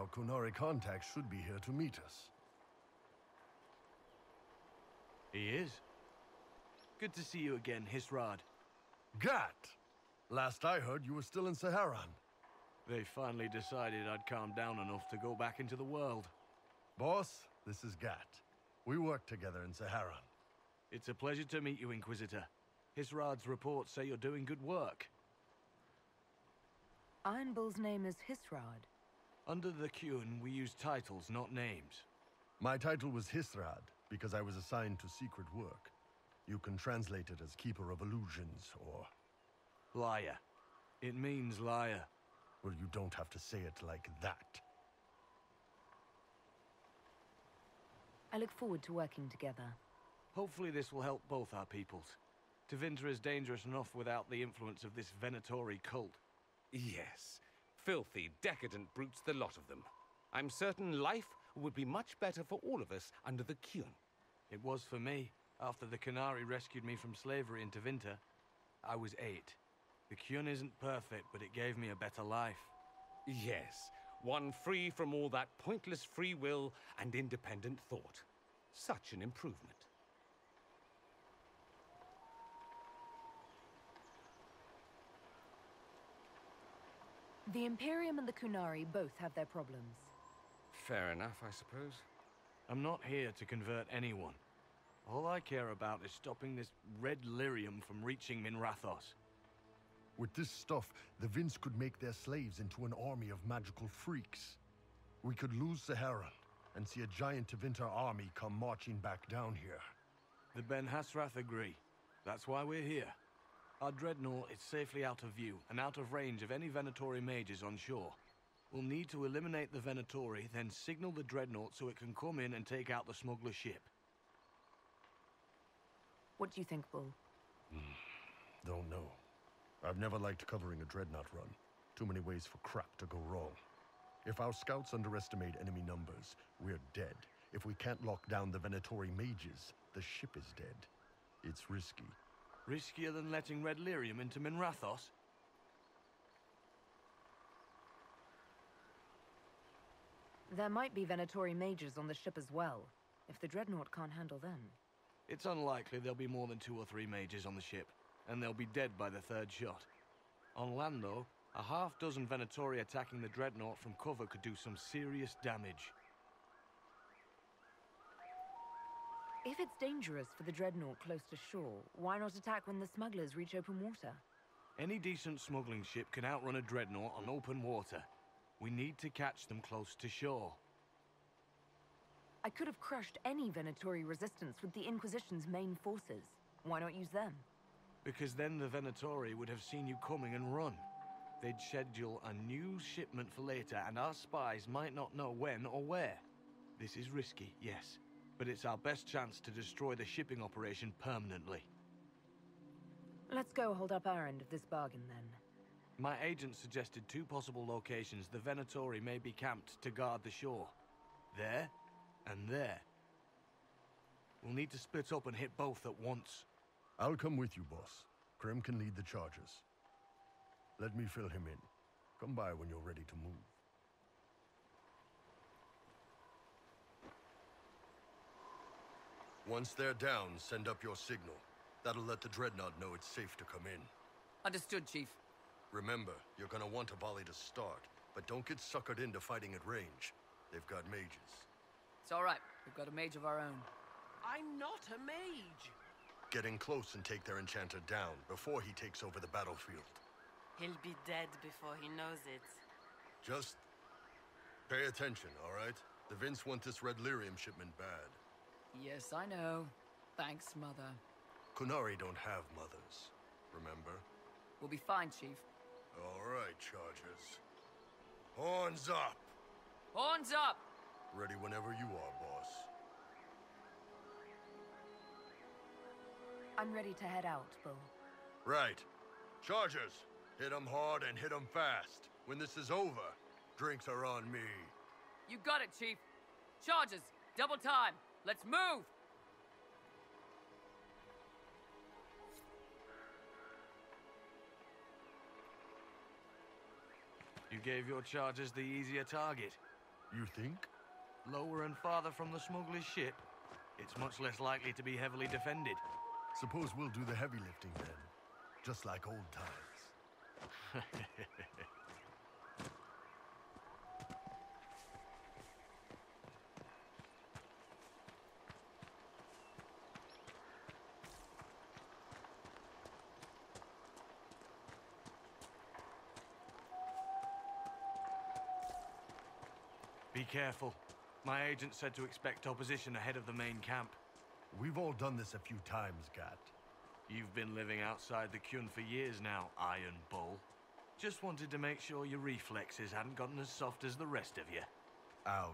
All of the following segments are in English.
Our Kunari contact should be here to meet us. He is. Good to see you again, Hisrad. Gat! Last I heard, you were still in Saharan. They finally decided I'd calmed down enough to go back into the world. Boss, this is Gat. We work together in Saharan. It's a pleasure to meet you, Inquisitor. Hisrad's reports say you're doing good work. Iron Bull's name is Hisrad. Under the Qun, we use titles, not names. My title was Hisrad, because I was assigned to secret work. You can translate it as Keeper of Illusions, or... Liar. It means liar. Well, you don't have to say it like that. I look forward to working together. Hopefully this will help both our peoples. Tevinter is dangerous enough without the influence of this Venatori cult. Yes. Filthy, decadent brutes, the lot of them. I'm certain life would be much better for all of us under the Qun. It was for me, after the Qunari rescued me from slavery in Tevinter. I was 8. The Qun isn't perfect, but it gave me a better life. Yes, one free from all that pointless free will and independent thought. Such an improvement. The Imperium and the Qunari both have their problems. Fair enough, I suppose. I'm not here to convert anyone. All I care about is stopping this red lyrium from reaching Minrathos. With this stuff, the Vince could make their slaves into an army of magical freaks. We could lose Saharan, and see a giant Tevinter army come marching back down here. The Ben Hasrath agree. That's why we're here. Our dreadnought is safely out of view, and out of range of any Venatori mages on shore. We'll need to eliminate the Venatori, then signal the dreadnought so it can come in and take out the smuggler ship. What do you think, Bull? Don't know. I've never liked covering a dreadnought run. Too many ways for crap to go wrong. If our scouts underestimate enemy numbers, we're dead. If we can't lock down the Venatori mages, the ship is dead. It's risky. Riskier than letting red lyrium into Minrathos? There might be Venatori mages on the ship as well, if the dreadnought can't handle them. It's unlikely there'll be more than 2 or 3 mages on the ship, and they'll be dead by the 3rd shot. On land, though, a half-dozen Venatori attacking the dreadnought from cover could do some serious damage. If it's dangerous for the dreadnought close to shore, why not attack when the smugglers reach open water? Any decent smuggling ship can outrun a dreadnought on open water. We need to catch them close to shore. I could have crushed any Venatori resistance with the Inquisition's main forces. Why not use them? Because then the Venatori would have seen you coming and run. They'd schedule a new shipment for later, and our spies might not know when or where. This is risky, yes, but it's our best chance to destroy the shipping operation permanently. Let's go hold up our end of this bargain, then. My agent suggested 2 possible locations the Venatori may be camped to guard the shore. There, and there. We'll need to split up and hit both at once. I'll come with you, boss. Krem can lead the charges. Let me fill him in. Come by when you're ready to move. Once they're down, send up your signal. That'll let the dreadnought know it's safe to come in. Understood, Chief. Remember, you're gonna want a volley to start, but don't get suckered into fighting at range. They've got mages. It's all right. We've got a mage of our own. I'm not a mage. Get in close and take their enchanter down before he takes over the battlefield. He'll be dead before he knows it. Just pay attention, all right? The Vince want this red lyrium shipment bad. Yes, I know. Thanks, Mother. Qunari don't have mothers, remember? We'll be fine, Chief. All right, Chargers. Horns up! Horns up! Ready whenever you are, boss. I'm ready to head out, Bull. Right. Chargers, hit 'em hard and hit 'em fast. When this is over, drinks are on me. You got it, Chief. Charges! Double time! Let's move! You gave your charges the easier target. You think? Lower and farther from the smuggler's ship, it's much less likely to be heavily defended. Suppose we'll do the heavy lifting then. Just like old times. Be careful. My agent said to expect opposition ahead of the main camp. We've all done this a few times, Gat. You've been living outside the Kyun for years now, Iron Bull. Just wanted to make sure your reflexes hadn't gotten as soft as the rest of you. Ouch.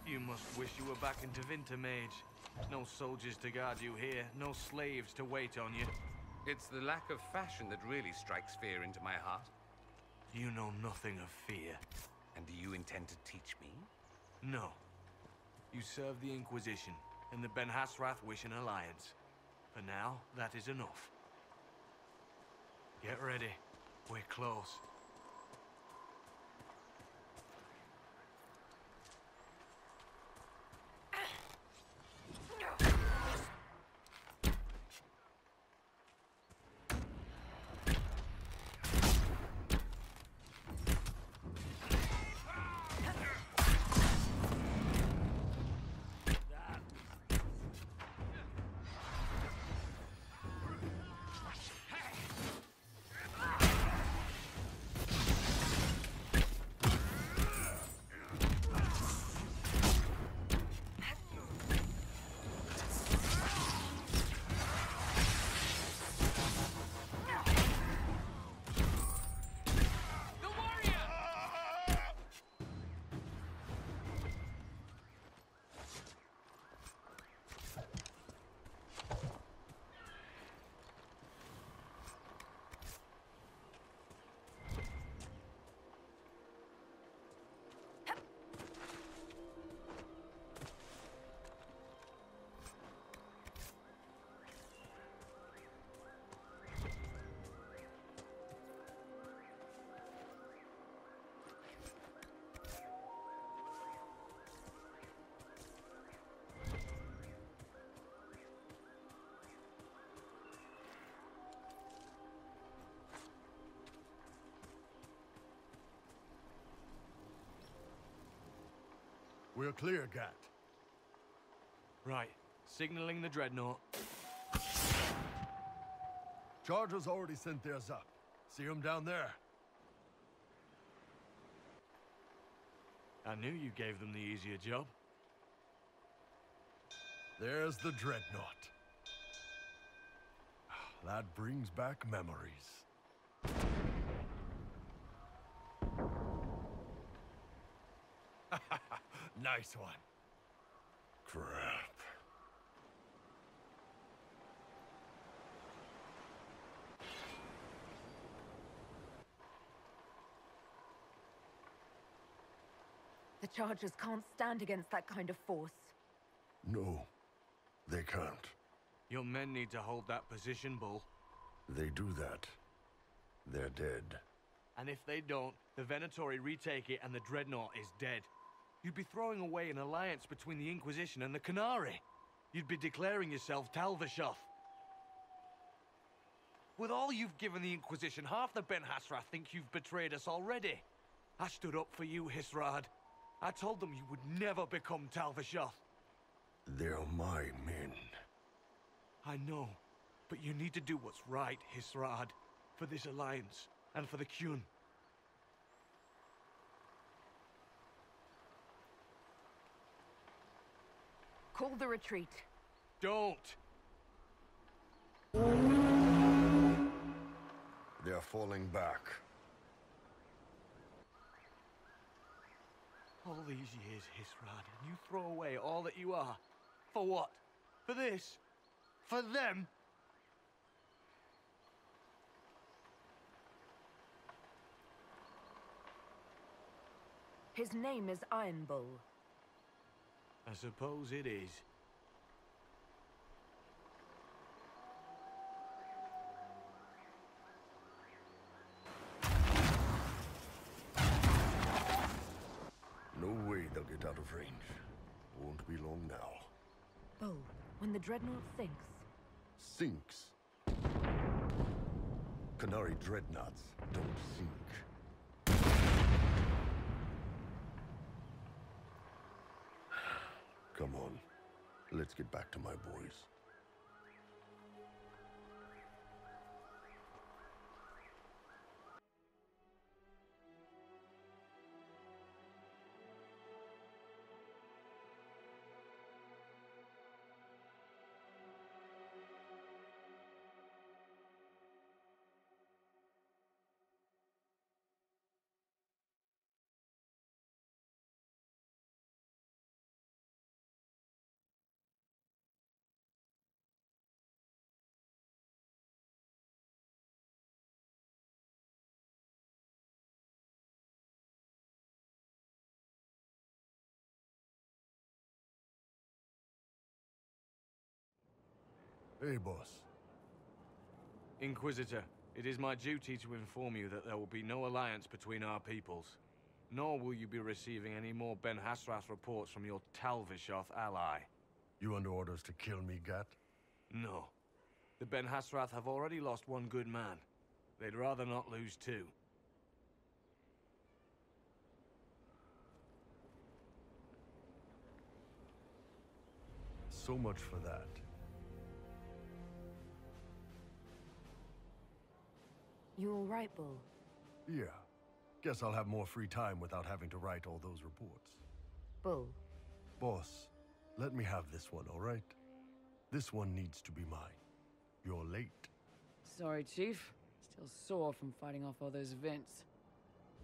You must wish you were back in Tevinter, Mage. No soldiers to guard you here, no slaves to wait on you. It's the lack of fashion that really strikes fear into my heart. You know nothing of fear. And do you intend to teach me? No. You serve the Inquisition, and the Ben Hasrath wish an alliance. For now, that is enough. Get ready. We're close. We're clear, Gat. Right. Signaling the Dreadnought. Chargers already sent theirs up. See them down there? I knew you gave them the easier job. There's the Dreadnought. That brings back memories. Nice one. Crap. The Chargers can't stand against that kind of force. No, they can't. Your men need to hold that position, Bull. They do that. They're dead. And if they don't, the Venatori retake it and the Dreadnought is dead. You'd be throwing away an alliance between the Inquisition and the Canary. You'd be declaring yourself Talvashoth. With all you've given the Inquisition, half the Ben Hasrath think you've betrayed us already. I stood up for you, Hisrad. I told them you would never become Talvashoth. They're my men. I know, but you need to do what's right, Hisrad, for this alliance and for the Kyun. Call the retreat. Don't! They're falling back. All these years, Hisran, and you throw away all that you are. For what? For this? For them? His name is Iron Bull. I suppose it is. No way they'll get out of range. Won't be long now. Bull, when the dreadnought sinks, Sinks. Canary dreadnoughts don't sink. Come on. Let's get back to my boys. Hey, boss. Inquisitor, it is my duty to inform you that there will be no alliance between our peoples. Nor will you be receiving any more Ben Hasrath reports from your Talvishoth ally. You under orders to kill me, Gat? No. The Ben Hasrath have already lost one good man. They'd rather not lose two. So much for that. you all right, Bull? Yeah. Guess I'll have more free time without having to write all those reports. Bull, Boss, let me have this one, all right? This one needs to be mine. You're late. Sorry, Chief. Still sore from fighting off all those events.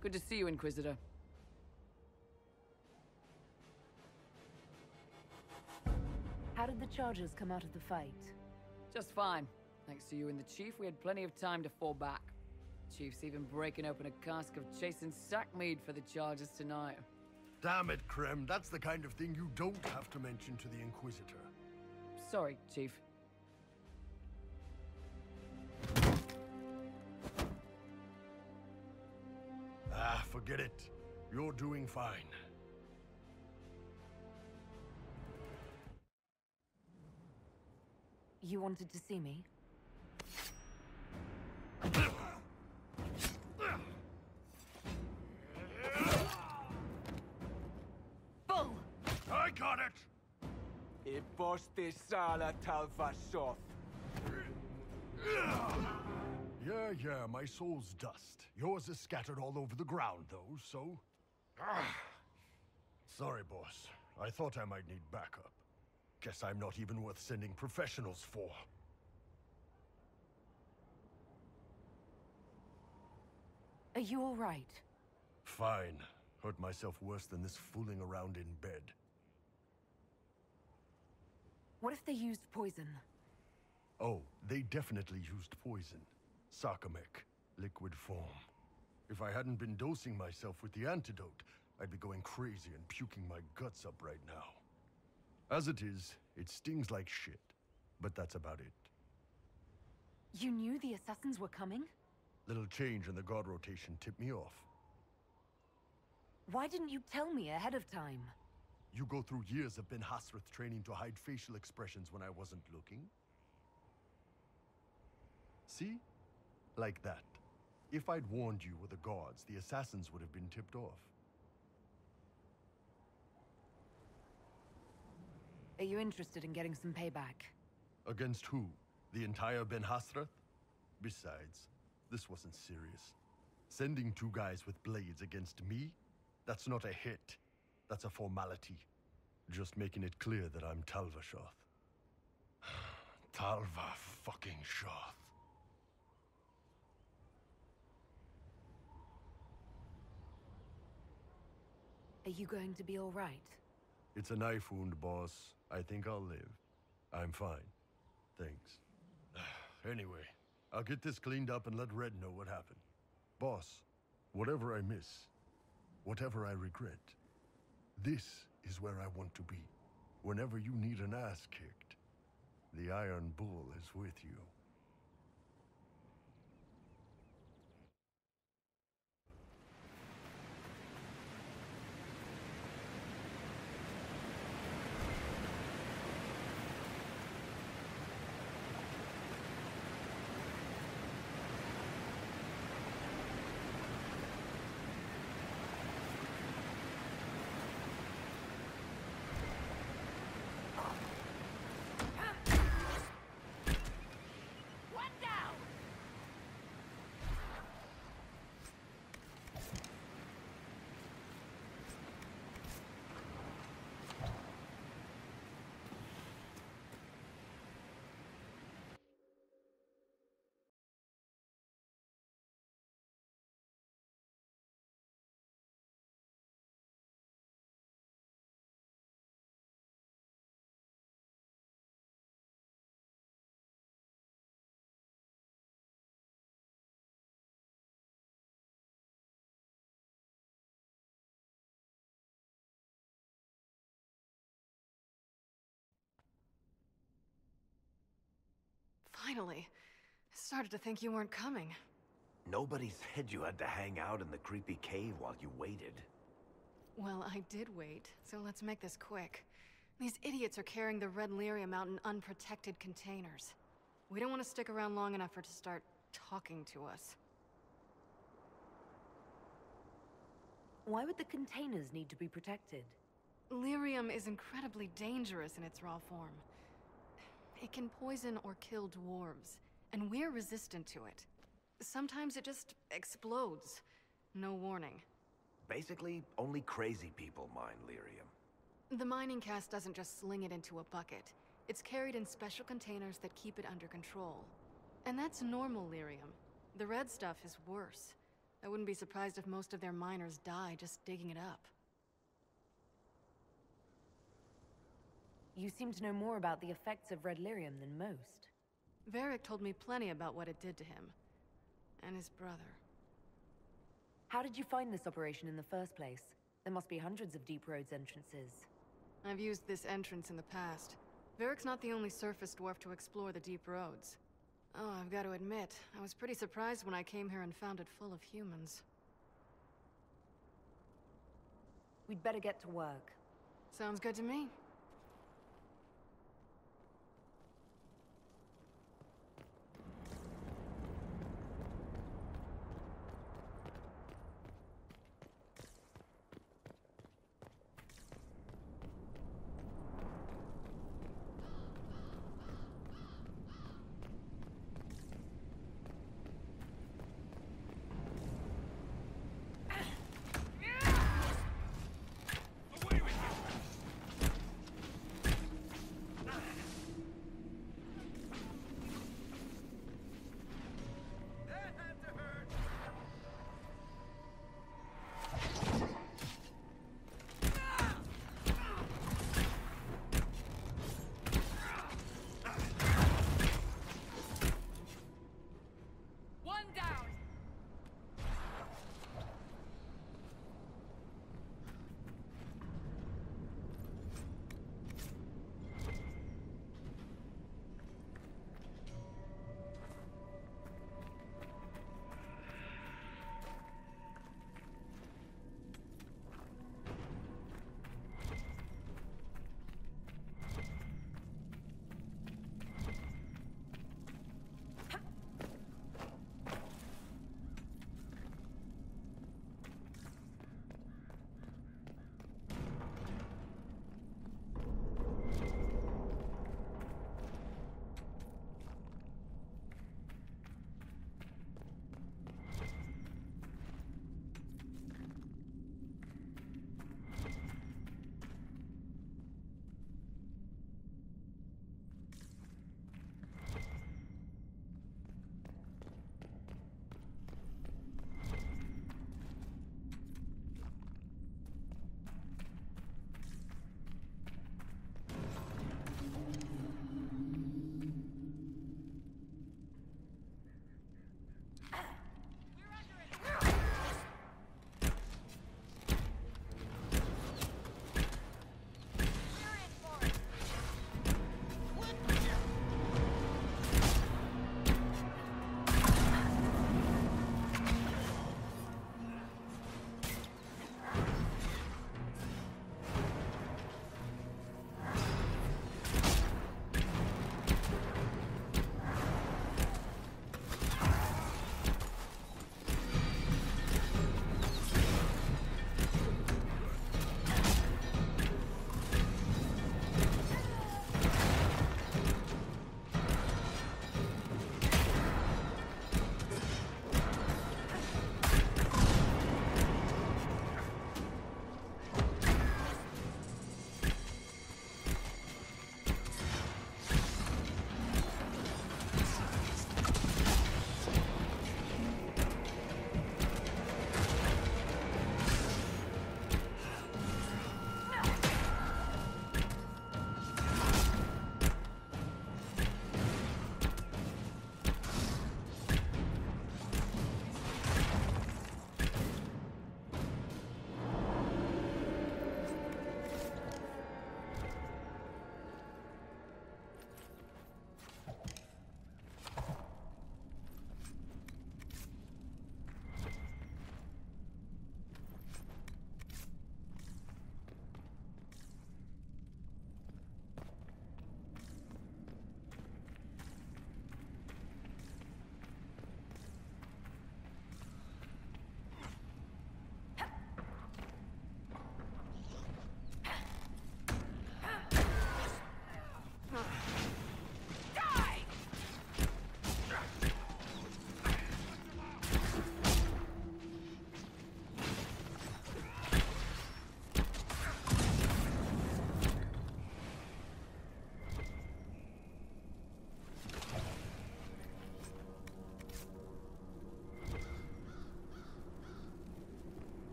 Good to see you, Inquisitor. how did the Chargers come out of the fight? Just fine. Thanks to you and the Chief, we had plenty of time to fall back. Chief's even breaking open a cask of chasing sackmead for the Chargers tonight. Damn it, Krem. That's the kind of thing you don't have to mention to the Inquisitor. Sorry, Chief. Ah, forget it. You're doing fine. You wanted to see me? Bull! I got it! E posti sala Talvishoth. Yeah, my soul's dust. Yours is scattered all over the ground, though, so... Sorry, boss. I thought I might need backup. Guess I'm not even worth sending professionals for. Are you all right? Fine. Hurt myself worse than this fooling around in bed. What if they used poison? Oh, they definitely used poison. Sarcomech, liquid form. If I hadn't been dosing myself with the antidote, I'd be going crazy and puking my guts up right now. As it is, it stings like shit. But that's about it. You knew the assassins were coming? Little change in the guard rotation tipped me off. Why didn't you tell me ahead of time? You go through years of Ben Hasrath training to hide facial expressions when I wasn't looking? See? Like that. If I'd warned you with the guards, the assassins would have been tipped off. Are you interested in getting some payback? Against who? The entire Ben Hasrath? Besides, this wasn't serious. Sending two guys with blades against me? That's not a hit. That's a formality. Just making it clear that I'm Talvishoth. Talva-fucking-shoth. Are Are you going to be all right? It's a knife wound, boss. I think I'll live. I'm fine. Thanks. Anyway, I'll get this cleaned up and let Red know what happened. Boss, whatever I miss, whatever I regret, this is where I want to be. Whenever you need an ass kicked, the Iron Bull is with you. Finally. I started to think you weren't coming. Nobody said you had to hang out in the creepy cave while you waited. Well, I did wait, so let's make this quick. These idiots are carrying the red lyrium out in unprotected containers. We don't want to stick around long enough for it to start talking to us. Why would the containers need to be protected? Lyrium is incredibly dangerous in its raw form. It can poison or kill dwarves, and we're resistant to it. Sometimes it just explodes. No warning. Basically, only crazy people mine lyrium. The mining cast doesn't just sling it into a bucket. It's carried in special containers that keep it under control. And that's normal lyrium. The red stuff is worse. I wouldn't be surprised if most of their miners die just digging it up. You seem to know more about the effects of red lyrium than most. Varric told me plenty about what it did to him. And his brother. How did you find this operation in the first place? There must be hundreds of Deep Roads entrances. I've used this entrance in the past. Varric's not the only surface dwarf to explore the Deep Roads. Oh, I've got to admit, I was pretty surprised when I came here and found it full of humans. We'd better get to work. Sounds good to me.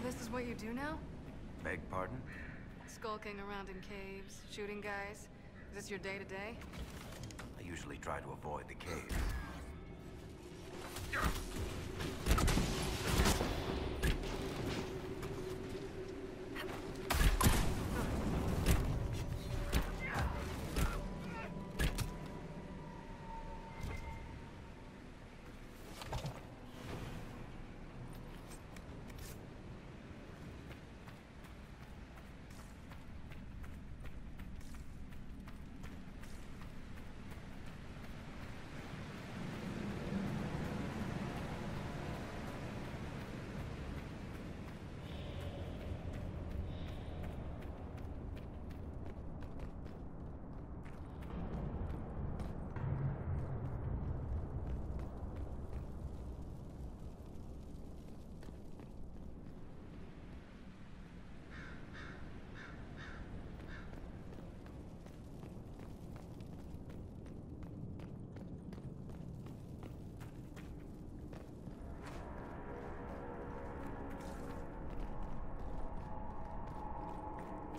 this is what you do now? Beg pardon? Skulking around in caves, shooting guys. Is this your day-to-day? I usually try to avoid the caves.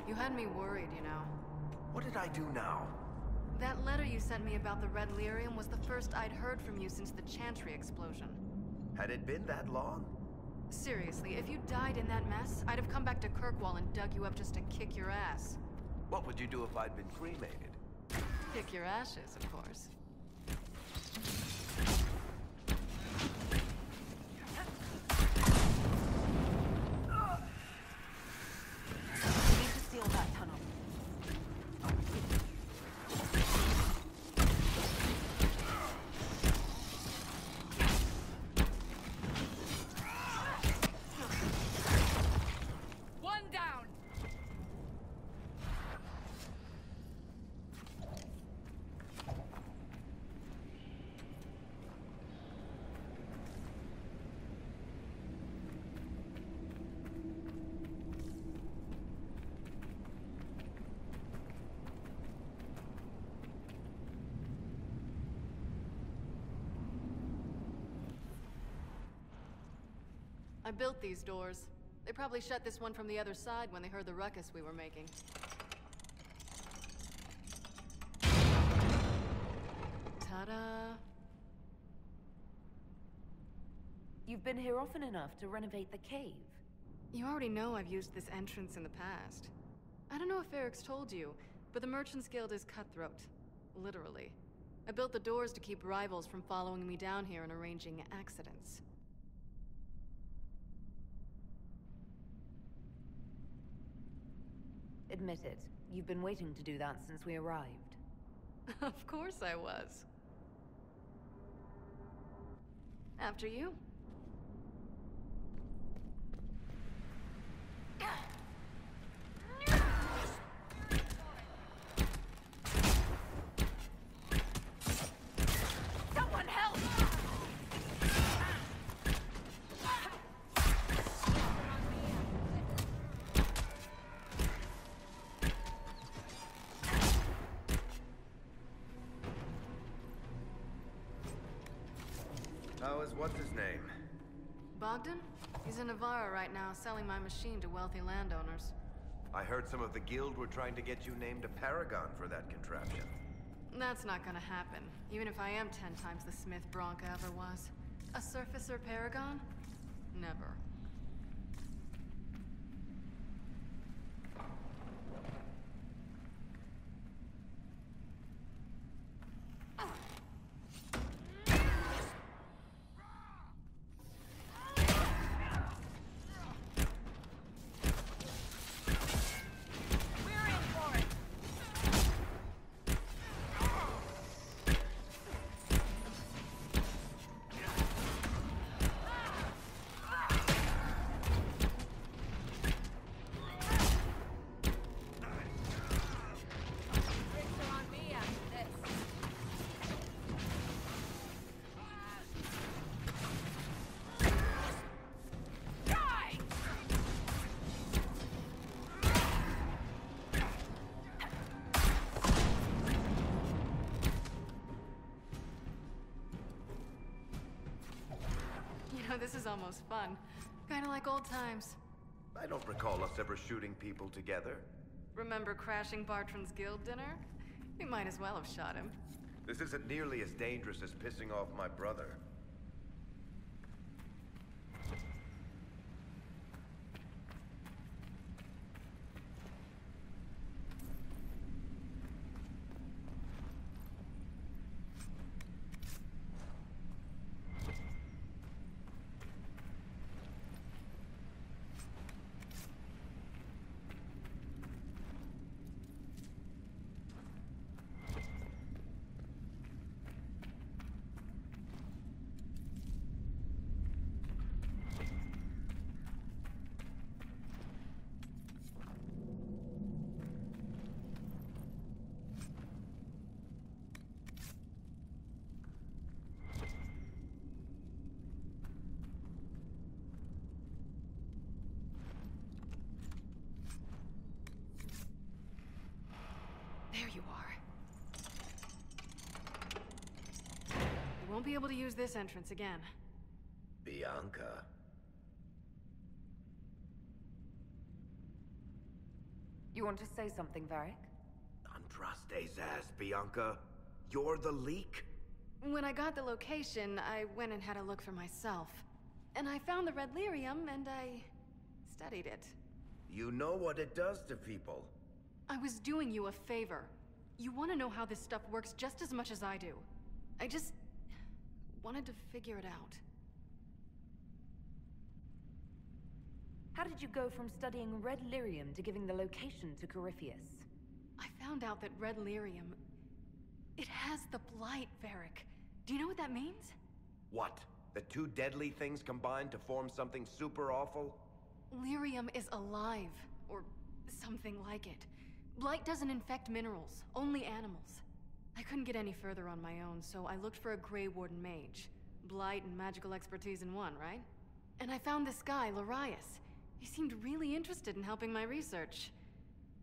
You had me worried, you know. What did I do now? That letter you sent me about the Red Lyrium was the first I'd heard from you since the Chantry explosion. Had it been that long? Seriously, if you died in that mess, I'd have come back to Kirkwall and dug you up just to kick your ass. What would you do if I'd been cremated? Kick your ashes, of course. We need to seal that tunnel. One down! I built these doors. They probably shut this one from the other side when they heard the ruckus we were making. Ta-da! You've been here often enough to renovate the cave. You already know I've used this entrance in the past. I don't know if Eric's told you, but the Merchants Guild is cutthroat. Literally. I built the doors to keep rivals from following me down here and arranging accidents. Admit it, you've been waiting to do that since we arrived. Of course I was. After you. Someone help! How is what's-his-name? Bogdan? He's in Navarra right now, selling my machine to wealthy landowners. I heard some of the guild were trying to get you named a paragon for that contraption. That's not gonna happen, even if I am 10 times the Smith Bronca ever was. A surfacer paragon? Never. This is almost fun. Kinda like old times. I don't recall us ever shooting people together. Remember crashing Bartran's guild dinner? We might as well have shot him. This isn't nearly as dangerous as pissing off my brother. There you are. You won't be able to use this entrance again. Bianca. You want to say something, Varric? Andraste's ass, Bianca. You're the leak? When I got the location, I went and had a look for myself. And I found the red lyrium, and I studied it. You know what it does to people. I was doing you a favor. You want to know how this stuff works just as much as I do. I just wanted to figure it out. How did you go from studying red lyrium to giving the location to Corypheus? I found out that red lyrium... it has the blight, Varric. Do you know what that means? What? The two deadly things combined to form something super awful? Lyrium is alive, or something like it. Blight doesn't infect minerals, only animals. I couldn't get any further on my own, so I looked for a Grey Warden mage. Blight and magical expertise in one, right? And I found this guy, Larius. He seemed really interested in helping my research.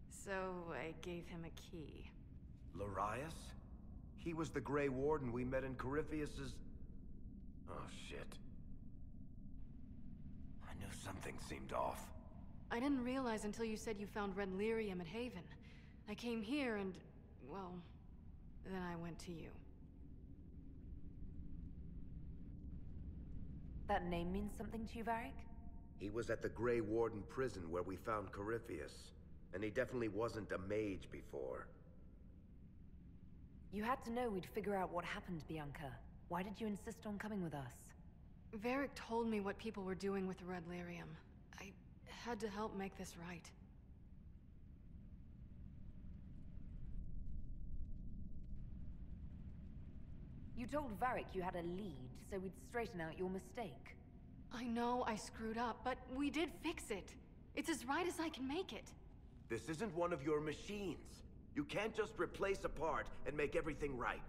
So I gave him a key. Larius? He was the Grey Warden we met in Corypheus's... Oh, shit. I knew something seemed off. I didn't realize until you said you found red lyrium at Haven. I came here and, well, then I went to you. That name means something to you, Varric? He was at the Grey Warden prison where we found Corypheus. And he definitely wasn't a mage before. You had to know we'd figure out what happened, Bianca. Why did you insist on coming with us? Varric told me what people were doing with the red lyrium. I had to help make this right. You told Varric you had a lead, so we'd straighten out your mistake. I know I screwed up, but we did fix it. It's as right as I can make it. This isn't one of your machines. You can't just replace a part and make everything right.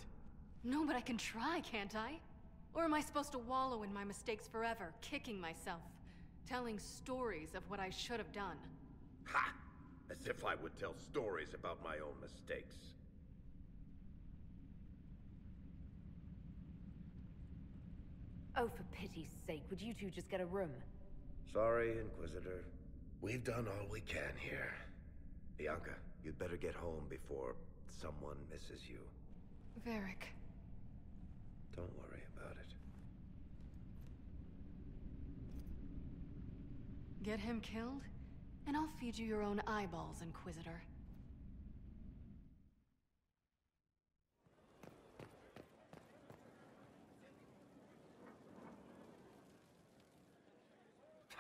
No, but I can try, can't I? Or am I supposed to wallow in my mistakes forever, kicking myself, telling stories of what I should have done? Ha! As if I would tell stories about my own mistakes. Oh, for pity's sake, would you two just get a room? Sorry, Inquisitor. We've done all we can here. Bianca, you'd better get home before someone misses you. Varric. Don't worry about it. Get him killed, and I'll feed you your own eyeballs, Inquisitor.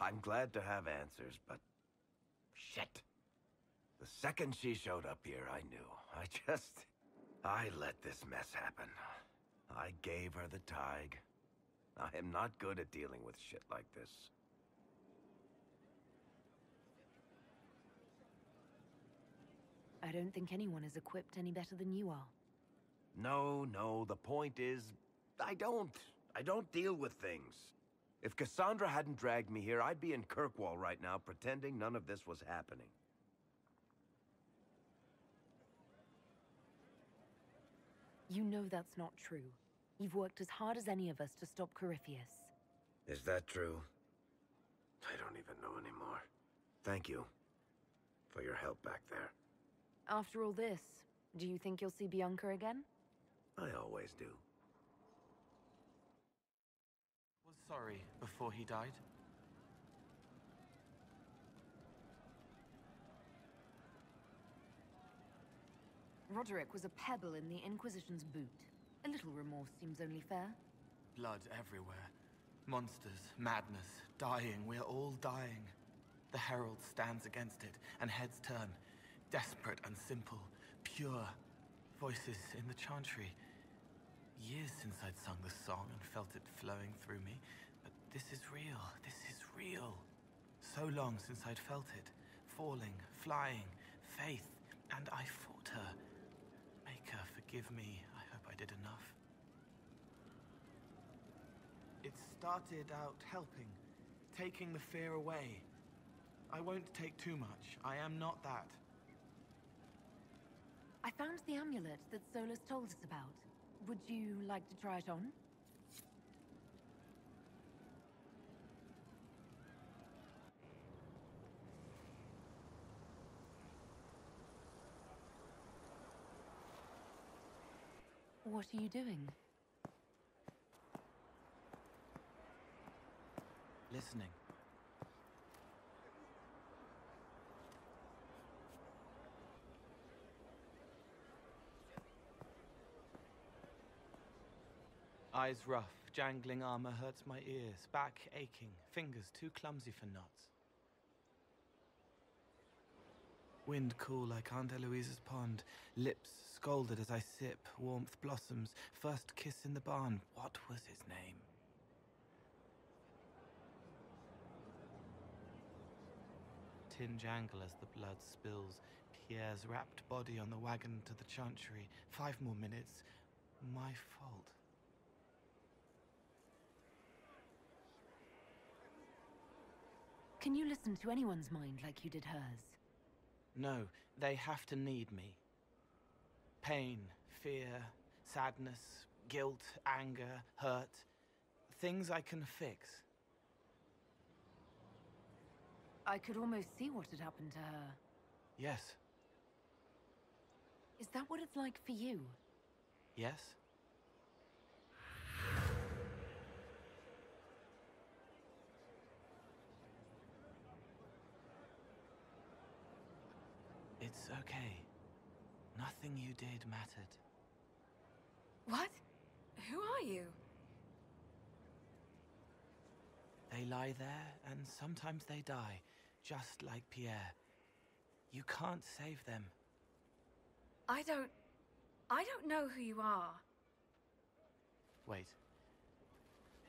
I'm glad to have answers, but... shit. The second she showed up here, I knew. I let this mess happen. I gave her the tig. I am not good at dealing with shit like this. I don't think anyone is equipped any better than you are. No, the point is, I don't deal with things. If Cassandra hadn't dragged me here, I'd be in Kirkwall right now pretending none of this was happening. You know that's not true. You've worked as hard as any of us to stop Corypheus. Is that true? I don't even know anymore. Thank you for your help back there. After all this, do you think you'll see Bianca again? I always do. Was sorry before he died. Roderick was a pebble in the Inquisition's boot. A little remorse seems only fair. Blood everywhere. Monsters, madness, dying. We're all dying. The Herald stands against it, and heads turn. Desperate and simple. Pure. Voices in the chantry. Years since I'd sung the song and felt it flowing through me. But this is real. This is real. So long since I'd felt it. Falling, flying, faith. And I fought her. Make her forgive me. I hope I did enough. It started out helping. Taking the fear away. I won't take too much. I am not that. I found the amulet that Solus told us about. Would you like to try it on? What are you doing? Listening. Eyes rough, jangling armor hurts my ears, back aching, fingers too clumsy for knots. Wind cool like Aunt Eloise's pond, lips scalded as I sip, warmth blossoms, first kiss in the barn. What was his name? Tin jangle as the blood spills, Pierre's wrapped body on the wagon to the chantry. 5 more minutes. My fault. Can you listen to anyone's mind like you did hers? No, they have to need me. Pain, fear, sadness, guilt, anger, hurt. Things I can fix. I could almost see what had happened to her. Yes. Is that what it's like for you? Yes? It's okay. Nothing you did mattered. What? Who are you? They lie there, and sometimes they die, just like Pierre. You can't save them. I don't know who you are. Wait.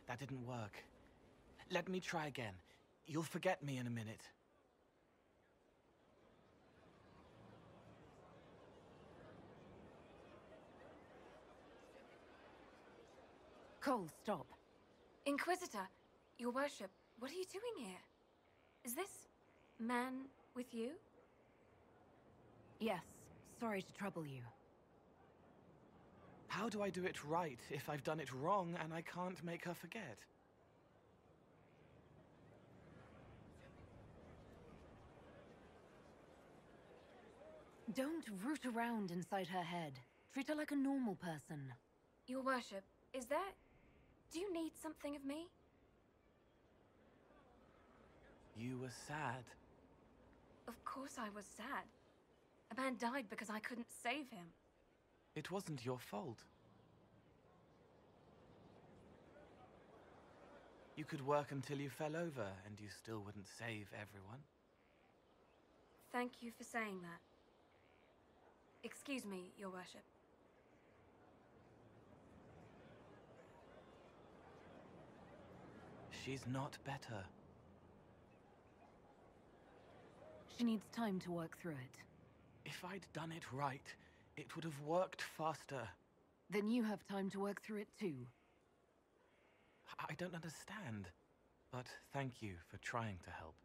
That didn't work. Let me try again. You'll forget me in a minute. Cole, stop. Inquisitor, your worship, what are you doing here? Is this man with you? Yes, sorry to trouble you. How do I do it right if I've done it wrong and I can't make her forget? Don't root around inside her head. Treat her like a normal person. Your worship, is there... Do you need something of me? You were sad. Of course I was sad. A man died because I couldn't save him. It wasn't your fault. You could work until you fell over, and you still wouldn't save everyone. Thank you for saying that. Excuse me, your worship. She's not better. She needs time to work through it. If I'd done it right, it would have worked faster. Then you have time to work through it too. I don't understand. But thank you for trying to help.